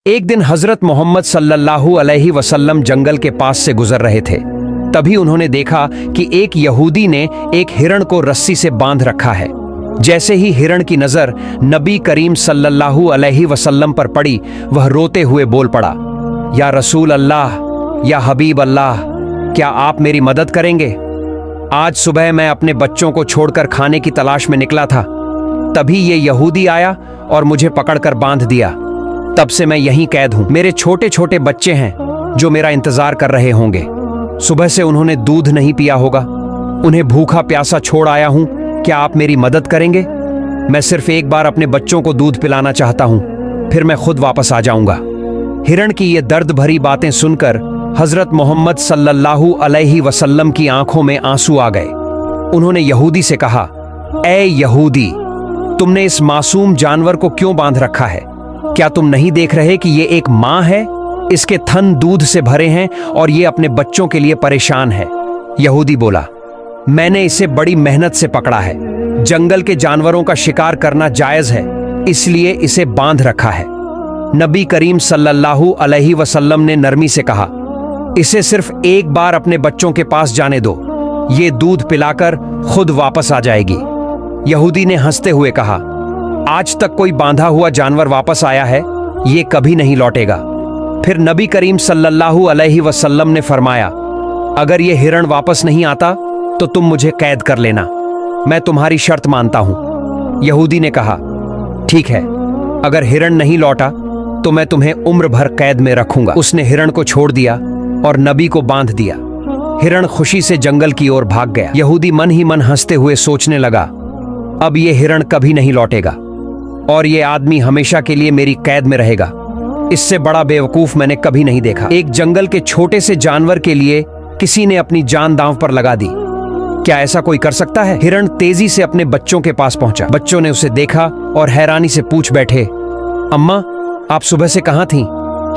एक दिन हजरत मोहम्मद सल्लल्लाहु अलैहि वसल्लम जंगल के पास से गुजर रहे थे। तभी उन्होंने देखा कि एक यहूदी ने एक हिरण को रस्सी से बांध रखा है। जैसे ही हिरण की नजर नबी करीम सल्लल्लाहु अलैहि वसल्लम पर पड़ी, वह रोते हुए बोल पड़ा, या रसूल अल्लाह, या हबीब अल्लाह, क्या आप मेरी मदद करेंगे? आज सुबह मैं अपने बच्चों को छोड़कर खाने की तलाश में निकला था। तभी ये यहूदी आया और मुझे पकड़कर बांध दिया। तब से मैं यहीं कैद हूं। मेरे छोटे छोटे बच्चे हैं जो मेरा इंतजार कर रहे होंगे। सुबह से उन्होंने दूध नहीं पिया होगा। उन्हें भूखा प्यासा छोड़ आया हूं। क्या आप मेरी मदद करेंगे? मैं सिर्फ एक बार अपने बच्चों को दूध पिलाना चाहता हूं, फिर मैं खुद वापस आ जाऊंगा। हिरण की ये दर्द भरी बातें सुनकर हजरत मोहम्मद सल्लल्लाहु अलैहि वसल्लम की आंखों में आंसू आ गए। उन्होंने यहूदी से कहा, ए यहूदी, तुमने इस मासूम जानवर को क्यों बांध रखा है? क्या तुम नहीं देख रहे कि ये एक मां है? इसके थन दूध से भरे हैं और ये अपने बच्चों के लिए परेशान है। यहूदी बोला, मैंने इसे बड़ी मेहनत से पकड़ा है। जंगल के जानवरों का शिकार करना जायज है, इसलिए इसे बांध रखा है। नबी करीम सल्लल्लाहु अलैहि वसल्लम ने नरमी से कहा, इसे सिर्फ एक बार अपने बच्चों के पास जाने दो, ये दूध पिलाकर खुद वापस आ जाएगी। यहूदी ने हंसते हुए कहा, आज तक कोई बांधा हुआ जानवर वापस आया है, ये कभी नहीं लौटेगा। फिर नबी करीम सल्लल्लाहु अलैहि वसल्लम ने फरमाया, अगर ये हिरण वापस नहीं आता तो तुम मुझे कैद कर लेना, मैं तुम्हारी शर्त मानता हूं। यहूदी ने कहा, ठीक है, अगर हिरण नहीं लौटा तो मैं तुम्हें उम्र भर कैद में रखूंगा। उसने हिरण को छोड़ दिया और नबी को बांध दिया। हिरण खुशी से जंगल की ओर भाग गया। यहूदी मन ही मन हंसते हुए सोचने लगा, अब ये हिरण कभी नहीं लौटेगा और ये आदमी हमेशा के लिए मेरी कैद में रहेगा। इससे बड़ा बेवकूफ मैंने कभी नहीं देखा। एक जंगल के छोटे से जानवर के लिए किसी ने अपनी जान दांव पर लगा दी। क्या ऐसा कोई कर सकता है? हिरण तेजी से अपने बच्चों के पास पहुंचा। बच्चों ने उसे देखा और हैरानी से पूछ बैठे, अम्मा, आप सुबह से कहां थीं?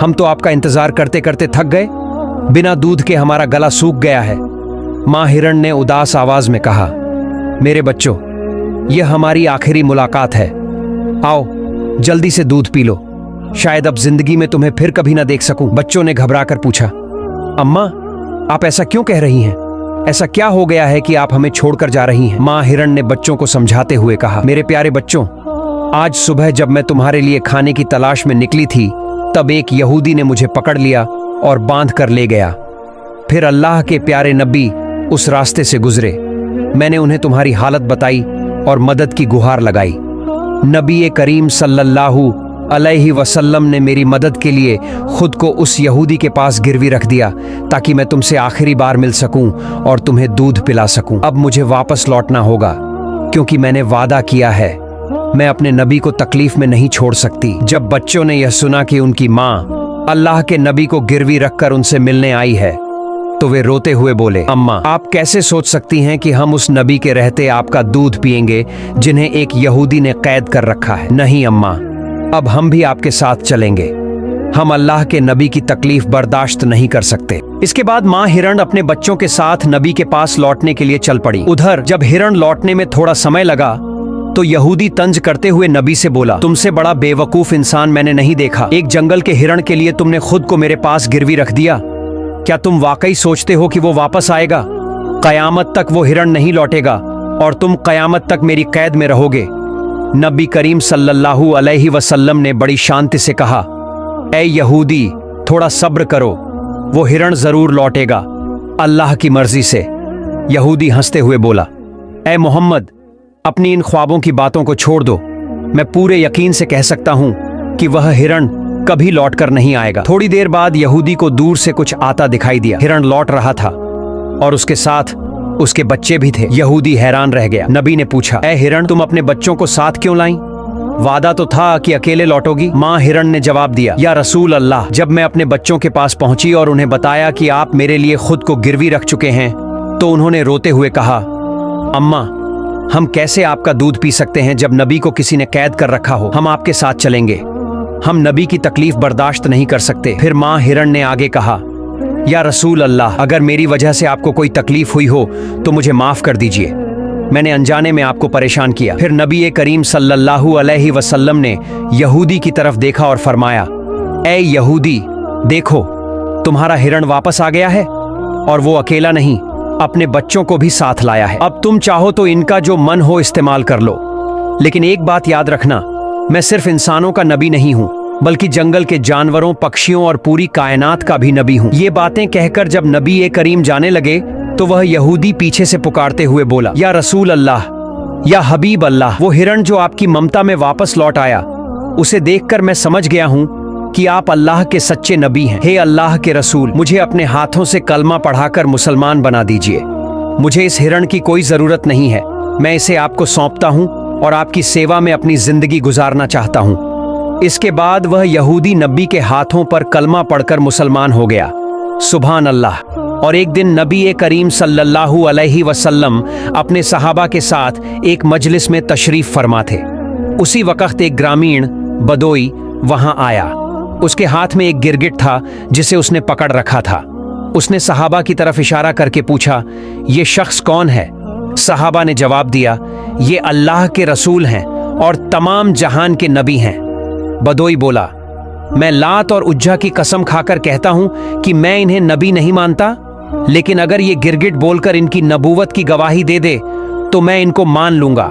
हम तो आपका इंतजार करते करते थक गए। बिना दूध के हमारा गला सूख गया है। मां हिरण ने उदास आवाज में कहा, मेरे बच्चों, यह हमारी आखिरी मुलाकात है। आओ जल्दी से दूध पी लो, शायद अब जिंदगी में तुम्हें फिर कभी ना देख सकूं। बच्चों ने घबराकर पूछा, अम्मा, आप ऐसा क्यों कह रही हैं? ऐसा क्या हो गया है कि आप हमें छोड़कर जा रही हैं? मां हिरण ने बच्चों को समझाते हुए कहा, मेरे प्यारे बच्चों, आज सुबह जब मैं तुम्हारे लिए खाने की तलाश में निकली थी, तब एक यहूदी ने मुझे पकड़ लिया और बांध कर ले गया। फिर अल्लाह के प्यारे नबी उस रास्ते से गुजरे। मैंने उन्हें तुम्हारी हालत बताई और मदद की गुहार लगाई। नबी करीम सल्लल्लाहु अलैहि वसल्लम ने मेरी मदद के लिए खुद को उस यहूदी के पास गिरवी रख दिया ताकि मैं तुमसे आखिरी बार मिल सकूं और तुम्हें दूध पिला सकूं। अब मुझे वापस लौटना होगा क्योंकि मैंने वादा किया है, मैं अपने नबी को तकलीफ में नहीं छोड़ सकती। जब बच्चों ने यह सुना कि उनकी माँ अल्लाह के नबी को गिरवी रखकर उनसे मिलने आई है, तो वे रोते हुए बोले, अम्मा, आप कैसे सोच सकती हैं कि हम उस नबी के रहते आपका दूध पिएंगे जिन्हें एक यहूदी ने कैद कर रखा है? नहीं अम्मा, अब हम भी आपके साथ चलेंगे। हम अल्लाह के नबी की तकलीफ बर्दाश्त नहीं कर सकते। इसके बाद माँ हिरण अपने बच्चों के साथ नबी के पास लौटने के लिए चल पड़ी। उधर जब हिरण लौटने में थोड़ा समय लगा तो यहूदी तंज करते हुए नबी से बोला, तुमसे बड़ा बेवकूफ इंसान मैंने नहीं देखा। एक जंगल के हिरण के लिए तुमने खुद को मेरे पास गिरवी रख दिया। क्या तुम वाकई सोचते हो कि वो वापस आएगा? कयामत तक वो हिरण नहीं लौटेगा और तुम कयामत तक मेरी कैद में रहोगे। नबी करीम सल्लल्लाहु अलैहि वसल्लम ने बड़ी शांति से कहा, ऐ यहूदी, थोड़ा सब्र करो, वो हिरण जरूर लौटेगा, अल्लाह की मर्जी से। यहूदी हंसते हुए बोला, ऐ मोहम्मद, अपनी इन ख्वाबों की बातों को छोड़ दो। मैं पूरे यकीन से कह सकता हूं कि वह हिरण कभी लौटकर नहीं आएगा। थोड़ी देर बाद यहूदी को दूर से कुछ आता दिखाई दिया। हिरण लौट रहा था और उसके साथ उसके बच्चे भी थे। यहूदी हैरान रह गया। नबी ने पूछा, ऐ हिरण, तुम अपने बच्चों को साथ क्यों लाई? वादा तो था कि अकेले लौटोगी। माँ हिरण ने जवाब दिया, या रसूल अल्लाह, जब मैं अपने बच्चों के पास पहुंची और उन्हें बताया कि आप मेरे लिए खुद को गिरवी रख चुके हैं, तो उन्होंने रोते हुए कहा, अम्मा, हम कैसे आपका दूध पी सकते हैं जब नबी को किसी ने कैद कर रखा हो? हम आपके साथ चलेंगे, हम नबी की तकलीफ बर्दाश्त नहीं कर सकते। फिर माँ हिरण ने आगे कहा, या रसूल अल्लाह, अगर मेरी वजह से आपको कोई तकलीफ हुई हो तो मुझे माफ कर दीजिए, मैंने अनजाने में आपको परेशान किया। फिर नबी करीम सल्लल्लाहु अलैहि वसल्लम ने यहूदी की तरफ देखा और फरमाया, ए यहूदी, देखो तुम्हारा हिरण वापस आ गया है, और वो अकेला नहीं, अपने बच्चों को भी साथ लाया है। अब तुम चाहो तो इनका जो मन हो इस्तेमाल कर लो, लेकिन एक बात याद रखना, मैं सिर्फ इंसानों का नबी नहीं हूं, बल्कि जंगल के जानवरों, पक्षियों और पूरी कायनात का भी नबी हूं। ये बातें कहकर जब नबी ए करीम जाने लगे तो वह यहूदी पीछे से पुकारते हुए बोला, या रसूल अल्लाह, या हबीब अल्लाह। वो हिरण जो आपकी ममता में वापस लौट आया, उसे देखकर मैं समझ गया हूं कि आप अल्लाह के सच्चे नबी हैं। हे अल्लाह के रसूल, मुझे अपने हाथों से कलमा पढ़ाकर मुसलमान बना दीजिए। मुझे इस हिरण की कोई जरूरत नहीं है, मैं इसे आपको सौंपता हूं और आपकी सेवा में अपनी जिंदगी गुजारना चाहता हूं। इसके बाद वह यहूदी नबी के हाथों पर कलमा पढ़कर मुसलमान हो गया। सुभान अल्लाह। और एक दिन नबी ए करीम सल्लल्लाहु अलैहि वसल्लम अपने सहाबा के साथ एक मजलिस में तशरीफ फरमा थे। उसी वक्त एक ग्रामीण बदोई वहां आया। उसके हाथ में एक गिरगिट था जिसे उसने पकड़ रखा था। उसने सहाबा की तरफ इशारा करके पूछा, ये शख्स कौन है? सहाबा ने जवाब दिया, ये अल्लाह के रसूल हैं और तमाम जहान के नबी हैं। बदोई बोला, मैं लात और उज्जा की कसम खाकर कहता हूं कि मैं इन्हें नबी नहीं मानता, लेकिन अगर ये गिरगिट बोलकर इनकी नबूवत की गवाही दे दे तो मैं इनको मान लूंगा।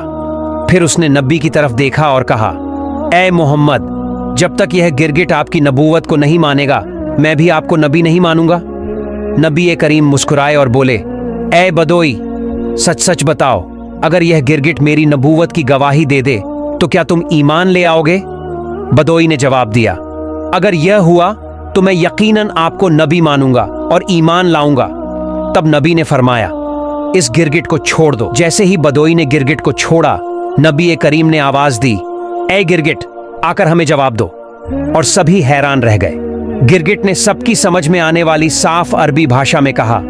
फिर उसने नबी की तरफ देखा और कहा, ए मोहम्मद, जब तक यह गिरगिट आपकी नबूवत को नहीं मानेगा, मैं भी आपको नबी नहीं मानूंगा। नबी ए करीम मुस्कुराए और बोले, ए बदोई, सच सच बताओ, अगर यह गिरगिट मेरी नबूवत की गवाही दे दे तो क्या तुम ईमान ले आओगे? बदोई ने जवाब दिया, अगर यह हुआ तो मैं यकीनन आपको नबी मानूंगा और ईमान लाऊंगा। तब नबी ने फरमाया, इस गिरगिट को छोड़ दो। जैसे ही बदोई ने गिरगिट को छोड़ा, नबी ए करीम ने आवाज दी, ए गिरगिट, आकर हमें जवाब दो। और सभी हैरान रह गए। गिरगिट ने सबकी समझ में आने वाली साफ अरबी भाषा में कहा,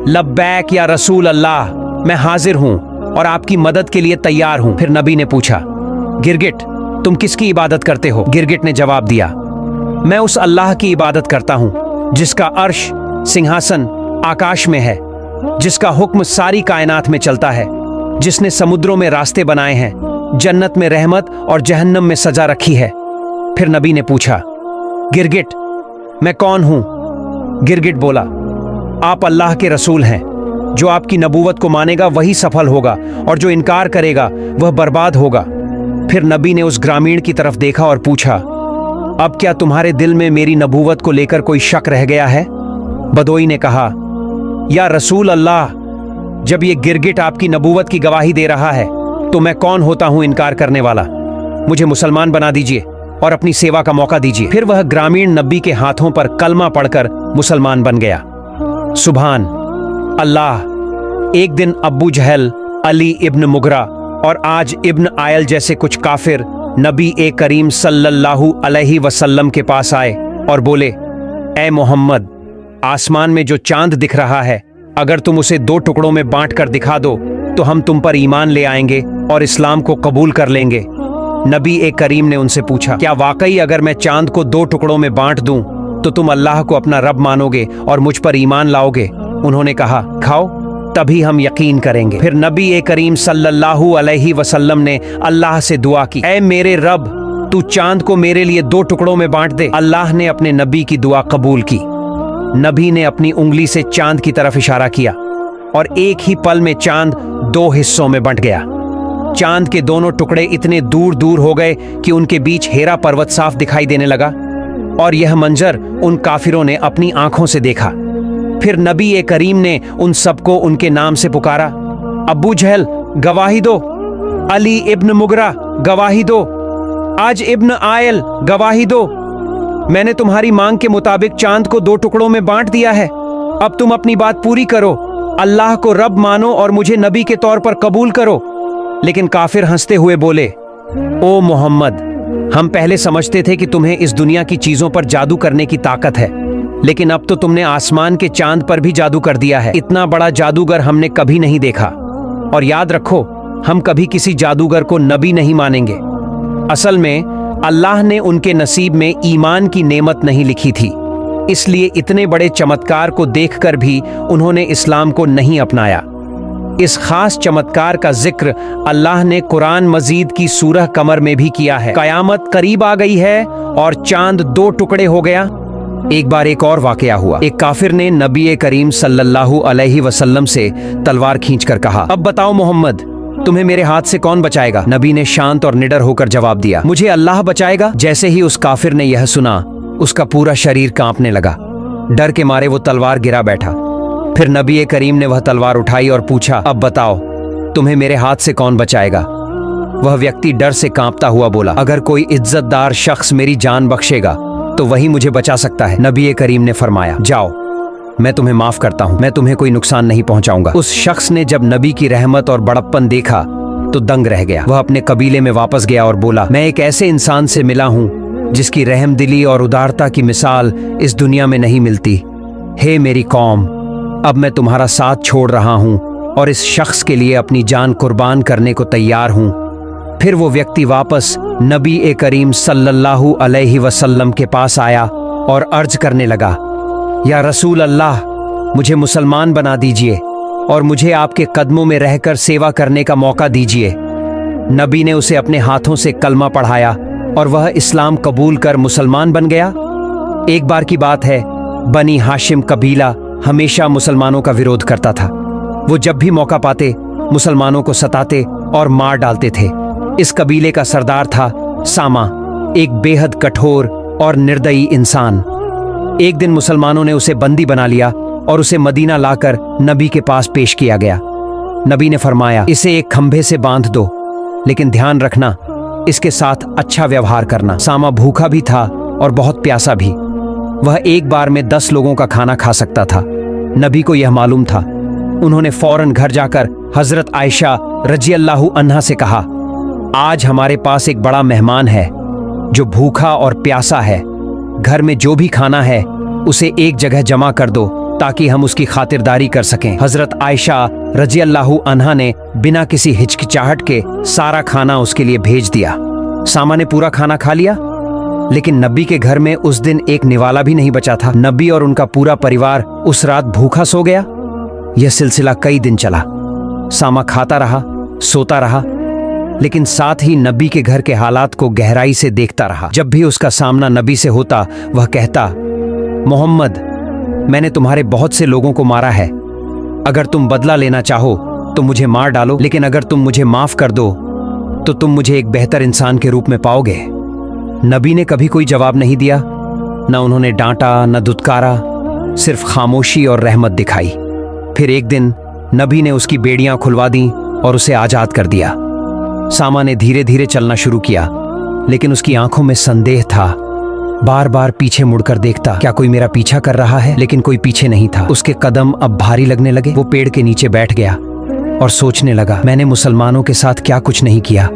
लब्बैक या रसूल अल्लाह, मैं हाजिर हूं और आपकी मदद के लिए तैयार हूं। फिर नबी ने पूछा, गिरगिट, तुम किसकी इबादत करते हो? गिरगिट ने जवाब दिया, मैं उस अल्लाह की इबादत करता हूं जिसका अर्श, सिंहासन आकाश में है, जिसका हुक्म सारी कायनात में चलता है, जिसने समुद्रों में रास्ते बनाए हैं, जन्नत में रहमत और जहन्नम में सजा रखी है। फिर नबी ने पूछा, गिरगिट, मैं कौन हूं? गिरगिट बोला, आप अल्लाह के रसूल हैं। जो आपकी नबूवत को मानेगा वही सफल होगा और जो इनकार करेगा वह बर्बाद होगा। फिर नबी ने उस ग्रामीण की तरफ देखा और पूछा, अब क्या तुम्हारे दिल में मेरी नबूवत को लेकर कोई शक रह गया है? बदोई ने कहा, या रसूल अल्लाह, जब ये गिरगिट आपकी नबूवत की गवाही दे रहा है तो मैं कौन होता हूं इनकार करने वाला? मुझे मुसलमान बना दीजिए और अपनी सेवा का मौका दीजिए। फिर वह ग्रामीण नबी के हाथों पर कलमा पढ़कर मुसलमान बन गया। सुभान अल्लाह। एक दिन अब्बू जहल, अली इब्न मुगरा और आज इब्न आयल जैसे कुछ काफिर नबी ए करीम सल्लल्लाहु अलैहि वसल्लम के पास आए और बोले, ए मोहम्मद, आसमान में जो चांद दिख रहा है, अगर तुम उसे 2 टुकड़ों में बांट कर दिखा दो तो हम तुम पर ईमान ले आएंगे और इस्लाम को कबूल कर लेंगे। नबी ए करीम ने उनसे पूछा, क्या वाकई अगर मैं चांद को 2 टुकड़ों में बांट दूं तो तुम अल्लाह को अपना रब मानोगे और मुझ पर ईमान लाओगे? उन्होंने कहा, खाओ, तभी हम यकीन करेंगे। फिर नबी ए करीम सल्लल्लाहु अलैहि वसल्लम ने अल्लाह से दुआ की, ऐ मेरे रब, तू चांद को मेरे लिए 2 टुकड़ों में बांट दे। अल्लाह ने अपने नबी की दुआ कबूल की। नबी ने अपनी उंगली से चांद की तरफ इशारा किया और एक ही पल में चांद 2 हिस्सों में बंट गया। चांद के दोनों टुकड़े इतने दूर दूर हो गए कि उनके बीच हेरा पर्वत साफ दिखाई देने लगा और यह मंजर उन काफिरों ने अपनी आंखों से देखा। फिर नबी ए करीम ने उन सबको उनके नाम से पुकारा, अब्बू जहल गवाही दो, अली इब्न मुगरा गवाही दो, आज इब्न आयल गवाही दो। मैंने तुम्हारी मांग के मुताबिक चांद को 2 टुकड़ों में बांट दिया है। अब तुम अपनी बात पूरी करो, अल्लाह को रब मानो और मुझे नबी के तौर पर कबूल करो। लेकिन काफिर हंसते हुए बोले, ओ मोहम्मद, हम पहले समझते थे कि तुम्हें इस दुनिया की चीजों पर जादू करने की ताकत है, लेकिन अब तो तुमने आसमान के चांद पर भी जादू कर दिया है। इतना बड़ा जादूगर हमने कभी नहीं देखा। और याद रखो, हम कभी किसी जादूगर को नबी नहीं मानेंगे। असल में अल्लाह ने उनके नसीब में ईमान की नेमत नहीं लिखी थी, इसलिए इतने बड़े चमत्कार को देखकर भी उन्होंने इस्लाम को नहीं अपनाया। इस खास चमत्कार का जिक्र अल्लाह ने कुरान मजीद की सूरह कमर में भी किया है। कयामत करीब आ गई है और चांद 2 टुकड़े हो गया। एक बार एक और वाकया हुआ। एक काफिर ने नबी करीम सल्लल्लाहु अलैहि वसल्लम से तलवार खींचकर कहा, अब बताओ मोहम्मद, तुम्हें मेरे हाथ से कौन बचाएगा? नबी ने शांत और निडर होकर जवाब दिया, मुझे अल्लाह बचाएगा। जैसे ही उस काफिर ने यह सुना, उसका पूरा शरीर कांपने लगा। डर के मारे वो तलवार गिरा बैठा। फिर नबी करीम ने वह तलवार उठाई और पूछा, अब बताओ, तुम्हें मेरे हाथ से कौन बचाएगा? वह व्यक्ति डर से कांपता हुआ बोला, अगर कोई इज्जतदार शख्स मेरी जान बख्शेगा तो वही मुझे बचा सकता है। नबी करीम ने फरमाया, जाओ, मैं तुम्हें माफ करता हूं, मैं तुम्हें कोई नुकसान नहीं पहुंचाऊंगा। उस शख्स ने जब नबी की रहमत और बड़प्पन देखा तो दंग रह गया। वह अपने कबीले में वापस गया और बोला, मैं एक ऐसे इंसान से मिला हूं जिसकी रहमदिली और उदारता की मिसाल इस दुनिया में नहीं मिलती। हे मेरी कौम, अब मैं तुम्हारा साथ छोड़ रहा हूं और इस शख्स के लिए अपनी जान कुर्बान करने को तैयार हूं। फिर वो व्यक्ति वापस नबी करीम सल्लल्लाहु अलैहि वसल्लम के पास आया और अर्ज करने लगा, या रसूल अल्लाह, मुझे मुसलमान बना दीजिए और मुझे आपके कदमों में रहकर सेवा करने का मौका दीजिए। नबी ने उसे अपने हाथों से कलमा पढ़ाया और वह इस्लाम कबूल कर मुसलमान बन गया। एक बार की बात है, बनी हाशिम कबीला हमेशा मुसलमानों का विरोध करता था। वो जब भी मौका पाते मुसलमानों को सताते और मार डालते थे। इस कबीले का सरदार था सामा, एक बेहद कठोर और निर्दयी इंसान। एक दिन मुसलमानों ने उसे बंदी बना लिया और उसे मदीना लाकर नबी के पास पेश किया गया। नबी ने फरमाया, इसे एक खंभे से बांध दो, लेकिन ध्यान रखना, इसके साथ अच्छा व्यवहार करना। सामा भूखा भी था और बहुत प्यासा भी। वह एक बार में 10 लोगों का खाना खा सकता था। नबी को यह मालूम था। उन्होंने फौरन घर जाकर हजरत आयशा रजियल्लाहु अन्हा से कहा, आज हमारे पास एक बड़ा मेहमान है जो भूखा और प्यासा है। घर में जो भी खाना है उसे एक जगह जमा कर दो ताकि हम उसकी खातिरदारी कर सकें। हजरत आयशा रजियल्लाहु अन्हा ने बिना किसी हिचकिचाहट के सारा खाना उसके लिए भेज दिया। सामा ने पूरा खाना खा लिया, लेकिन नबी के घर में उस दिन एक निवाला भी नहीं बचा था। नबी और उनका पूरा परिवार उस रात भूखा सो गया। यह सिलसिला कई दिन चला। सामा खाता रहा, सोता रहा, लेकिन साथ ही नबी के घर के हालात को गहराई से देखता रहा। जब भी उसका सामना नबी से होता, वह कहता, मोहम्मद, मैंने तुम्हारे बहुत से लोगों को मारा है। अगर तुम बदला लेना चाहो तो मुझे मार डालो, लेकिन अगर तुम मुझे माफ कर दो तो तुम मुझे एक बेहतर इंसान के रूप में पाओगे। नबी ने कभी कोई जवाब नहीं दिया, न उन्होंने डांटा, न दुत्कारा, सिर्फ खामोशी और रहमत दिखाई। फिर एक दिन नबी ने उसकी बेड़ियां खुलवा दी और उसे आजाद कर दिया। सामा ने धीरे धीरे चलना शुरू किया, लेकिन उसकी आंखों में संदेह था। बार बार पीछे मुड़कर देखता, क्या कोई मेरा पीछा कर रहा है? लेकिन कोई पीछे नहीं था। उसके कदम अब भारी लगने लगे। वो पेड़ के नीचे बैठ गया और सोचने लगा, मैंने मुसलमानों के साथ क्या कुछ नहीं किया,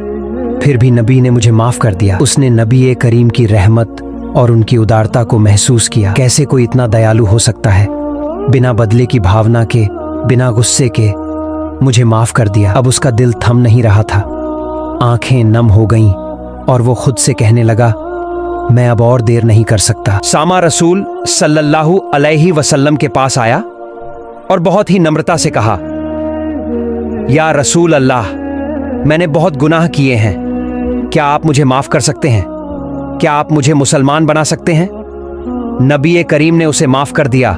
फिर भी नबी ने मुझे माफ कर दिया। उसने नबी करीम की रहमत और उनकी उदारता को महसूस किया। कैसे कोई इतना दयालु हो सकता है? बिना बदले की भावना के, बिना गुस्से के मुझे माफ कर दिया। अब उसका दिल थम नहीं रहा था। आंखें नम हो गईं और वो खुद से कहने लगा, मैं अब और देर नहीं कर सकता। सामा रसूल सल्लल्लाहु अलैहि वसल्लम के पास आया और बहुत ही नम्रता से कहा, या रसूल अल्लाह, मैंने बहुत गुनाह किए हैं, क्या आप मुझे माफ कर सकते हैं? क्या आप मुझे मुसलमान बना सकते हैं? नबी करीम ने उसे माफ कर दिया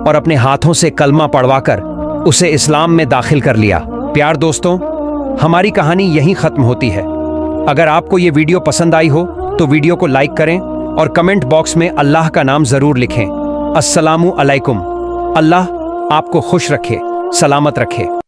और अपने हाथों से कलमा पढ़वाकर उसे इस्लाम में दाखिल कर लिया। प्यार दोस्तों, हमारी कहानी यहीं खत्म होती है। अगर आपको ये वीडियो पसंद आई हो तो वीडियो को लाइक करें और कमेंट बॉक्स में अल्लाह का नाम जरूर लिखें। अस्सलामु अलैकुम। अल्लाह आपको खुश रखे, सलामत रखे।